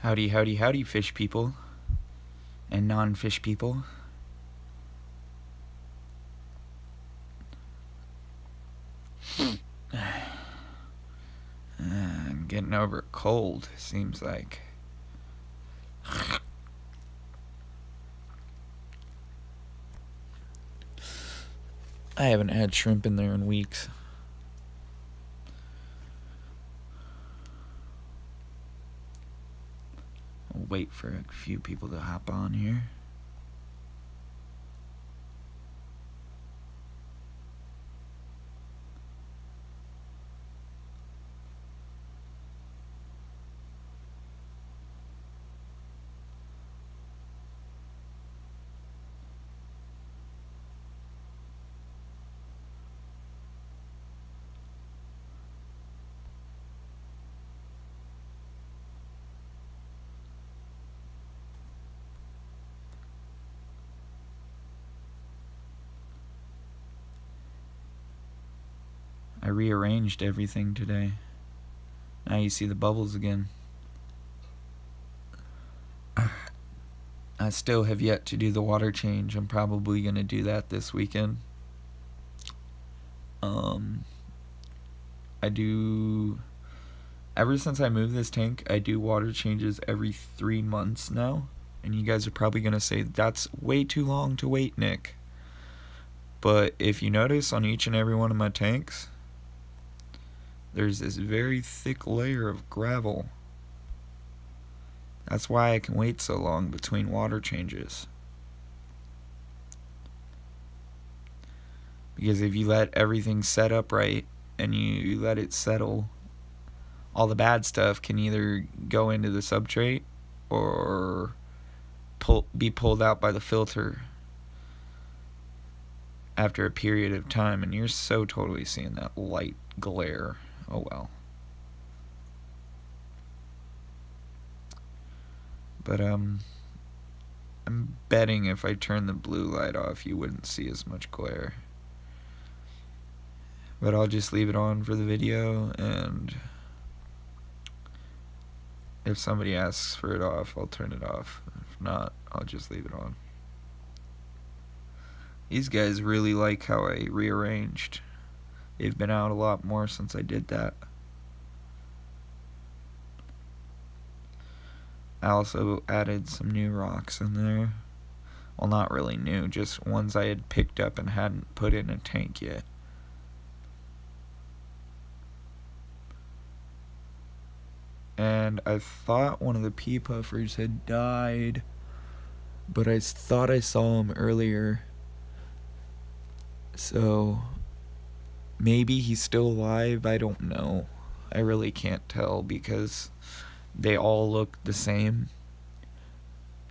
Howdy, howdy, howdy, fish people and non-fish people. I'm getting over a cold, seems like. I haven't had shrimp in there in weeks. I'll wait for a few people to hop on here. I rearranged everything today. Now you see the bubbles again. I still have yet to do the water change. I'm probably going to do that this weekend. Ever since I moved this tank, I do water changes every 3 months now. And you guys are probably going to say, that's way too long to wait, Nick. But if you notice on each and every one of my tanks, there's this very thick layer of gravel. That's why I can wait so long between water changes. Because if you let everything set up right and you let it settle, all the bad stuff can either go into the substrate or be pulled out by the filter after a period of time, and you're so totally seeing that light glare. Oh well. But I'm betting if I turn the blue light off, you wouldn't see as much glare. But I'll just leave it on for the video, and if somebody asks for it off, I'll turn it off. If not, I'll just leave it on. These guys really like how I rearranged. They've been out a lot more since I did that. I also added some new rocks in there. Well, not really new, just ones I had picked up and hadn't put in a tank yet. And I thought one of the pea puffers had died, but I thought I saw him earlier. So maybe he's still alive, I don't know. I really can't tell because they all look the same.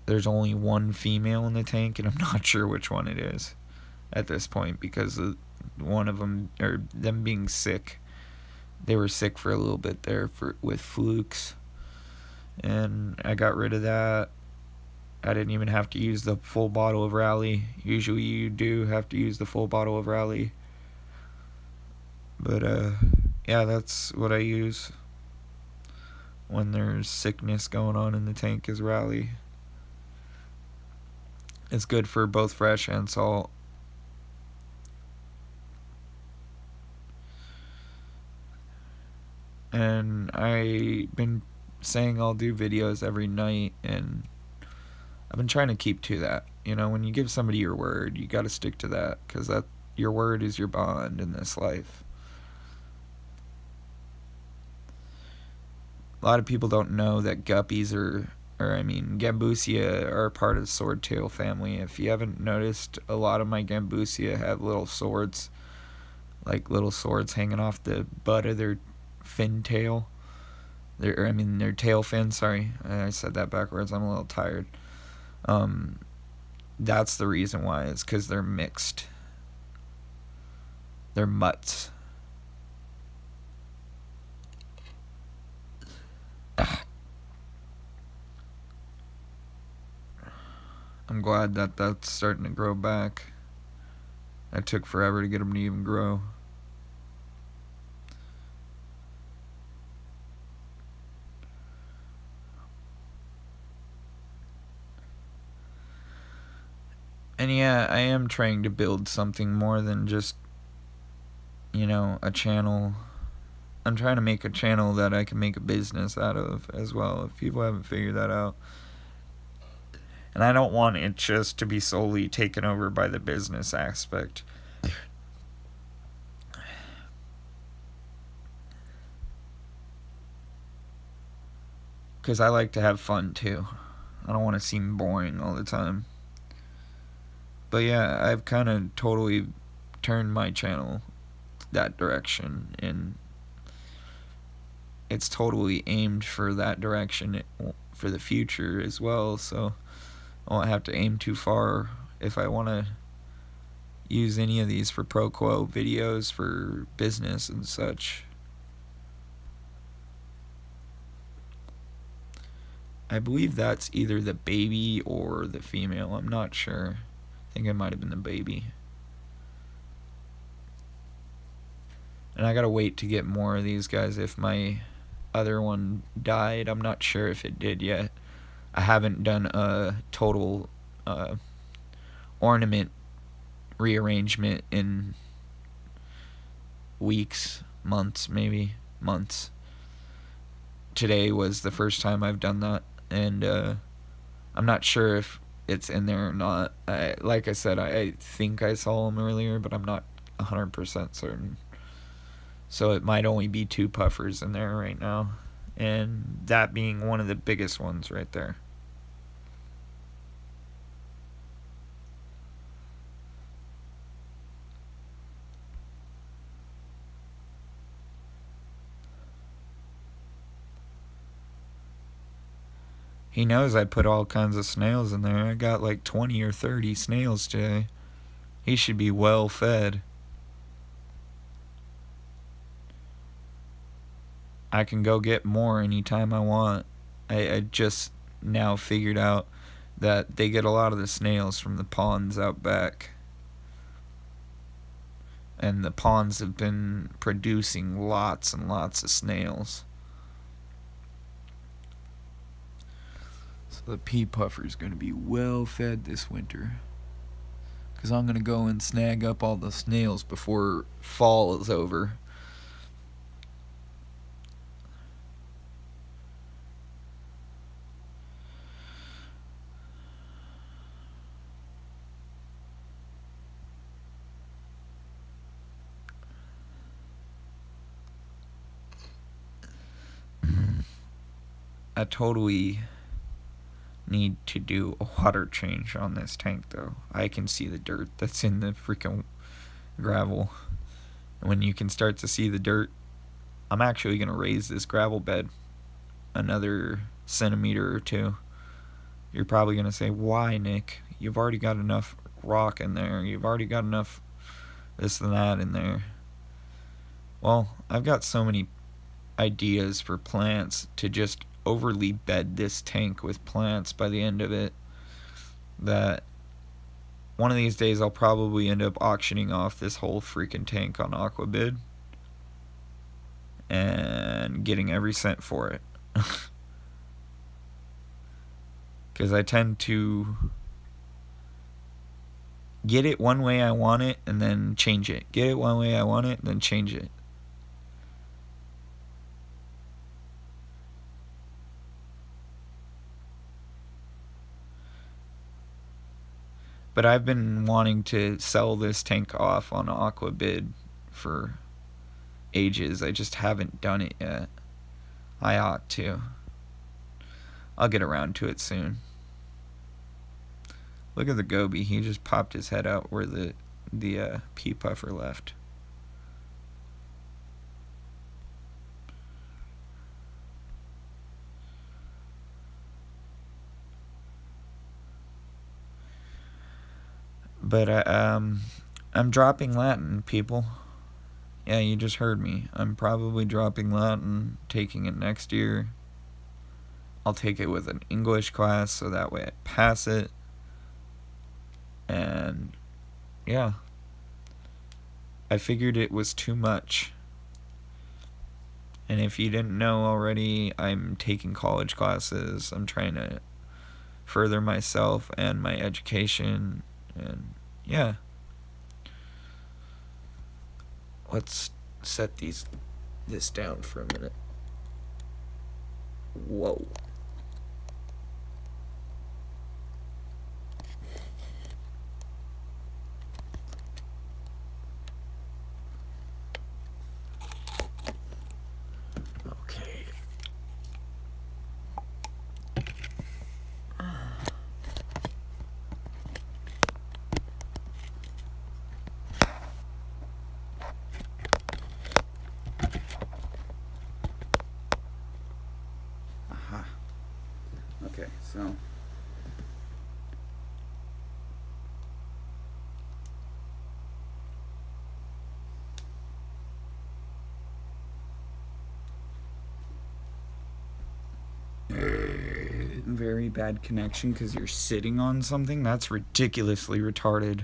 There's only one female in the tank, and I'm not sure which one it is at this point because of one of them, or them being sick. They were sick for a little bit there with flukes, and I got rid of that. I didn't even have to use the full bottle of Rally. Usually you do have to use the full bottle of Rally. But yeah, that's what I use when there's sickness going on in the tank, is Rally. It's good for both fresh and salt. And I've been saying I'll do videos every night, and I've been trying to keep to that. You know, when you give somebody your word, you gotta stick to that, because that your word is your bond in this life. A lot of people don't know that guppies Gambusia are part of the swordtail family. If you haven't noticed, a lot of my Gambusia have little swords, like little swords hanging off the butt of their fin tail. Their tail fin, sorry. I said that backwards. I'm a little tired. That's the reason why. It's because they're mixed. They're mutts. I'm glad that that's starting to grow back. It took forever to get them to even grow. And yeah, I am trying to build something more than just, a channel. I'm trying to make a channel that I can make a business out of as well, if people haven't figured that out. And I don't want it just to be solely taken over by the business aspect. Because I like to have fun too. I don't want to seem boring all the time. But yeah, I've kind of totally turned my channel that direction, and it's totally aimed for that direction for the future as well, so I won't have to aim too far if I want to use any of these for pro quo videos for business and such. I believe that's either the baby or the female. I'm not sure. I think it might have been the baby. And I gotta wait to get more of these guys. If my other one died, I'm not sure if it did yet. I haven't done a total ornament rearrangement in weeks, months, maybe months. Today was the first time I've done that, and I'm not sure if it's in there or not. Like I said, I think I saw them earlier, but I'm not 100% certain. So it might only be 2 puffers in there right now, and that being one of the biggest ones right there. He knows I put all kinds of snails in there. I got like 20 or 30 snails today. He should be well fed. I can go get more anytime I want. I just now figured out that they get a lot of the snails from the ponds out back. And the ponds have been producing lots and lots of snails. The pea puffer is going to be well fed this winter, because I'm going to go and snag up all the snails before fall is over. I totally need to do a water change on this tank though. I can see the dirt that's in the freaking gravel. When you can start to see the dirt, I'm actually going to raise this gravel bed another centimeter or 2. You're probably going to say, why, Nick? You've already got enough rock in there. You've already got enough this and that in there. Well, I've got so many ideas for plants to just overly bed this tank with plants by the end of it that one of these days I'll probably end up auctioning off this whole freaking tank on Aquabid and getting every cent for it. Because I tend to get it one way I want it and then change it. Get it one way I want it and then change it. But I've been wanting to sell this tank off on Aquabid for ages. I just haven't done it yet. I ought to. I'll get around to it soon. Look at the goby. He just popped his head out where the pea puffer left. But I'm dropping Latin, people. Yeah, you just heard me. I'm probably dropping Latin, taking it next year. I'll take it with an English class so that way I pass it. And yeah, I figured it was too much. And if you didn't know already, I'm taking college classes. I'm trying to further myself and my education And yeah, let's set this down for a minute. Whoa. Okay. Aha. Okay, so very bad connection because you're sitting on something. That's ridiculously retarded.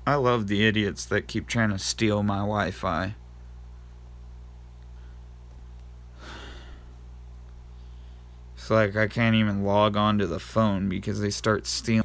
I love the idiots that keep trying to steal my Wi-Fi. It's like I can't even log on to the phone because they start stealing.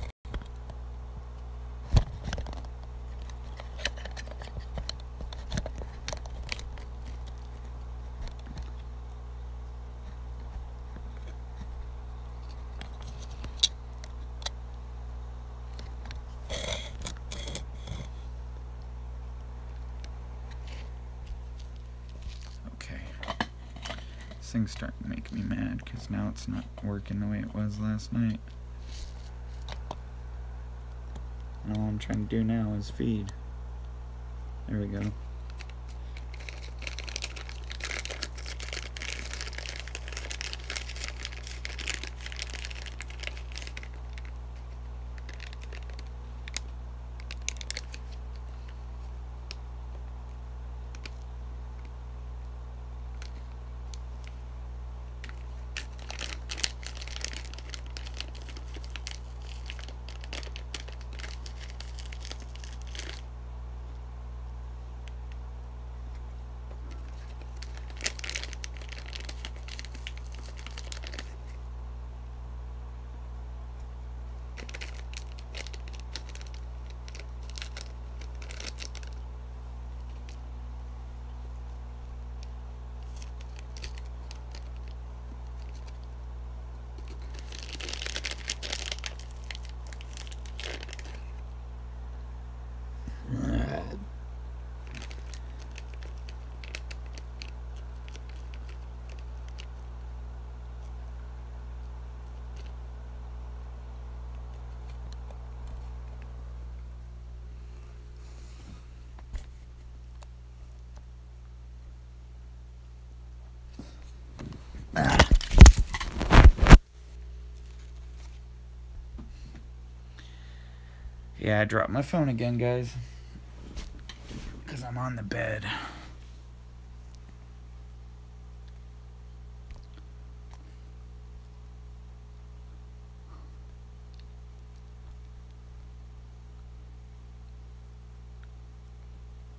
This thing's starting to make me mad because now it's not working the way it was last night. And all I'm trying to do now is feed. There we go. Yeah, I dropped my phone again, guys. Because I'm on the bed.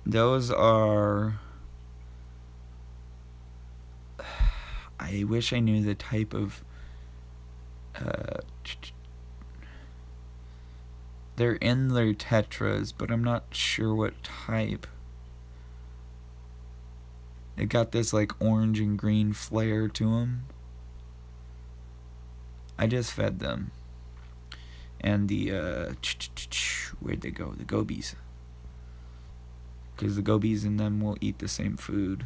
Those are... I wish I knew the type of... They're in their tetras, but I'm not sure what type. It got this like orange and green flare to them. I just fed them. And the, where'd they go? The gobies. Because the gobies in them will eat the same food.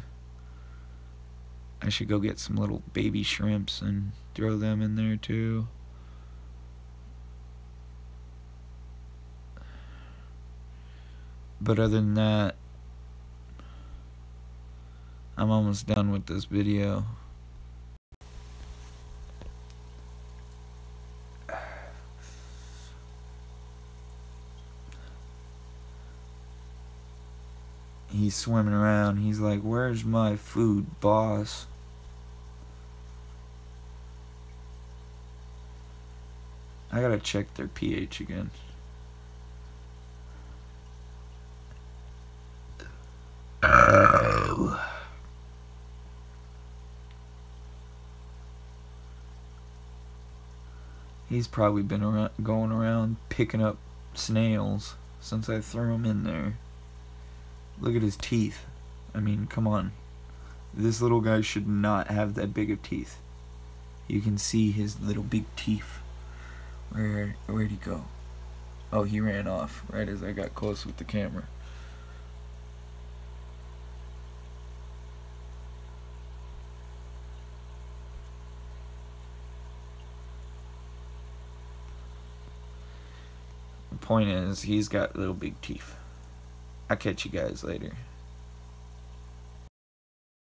I should go get some little baby shrimps and throw them in there too. But other than that, I'm almost done with this video. He's swimming around. He's like, "Where's my food, boss?" I gotta check their pH again. Oh. He's probably been going around picking up snails since I threw him in there. Look at his teeth. I mean, come on. This little guy should not have that big of teeth. You can see his little big teeth. Where'd he go? Oh, he ran off right as I got close with the camera. The point is, he's got little big teeth. I'll catch you guys later.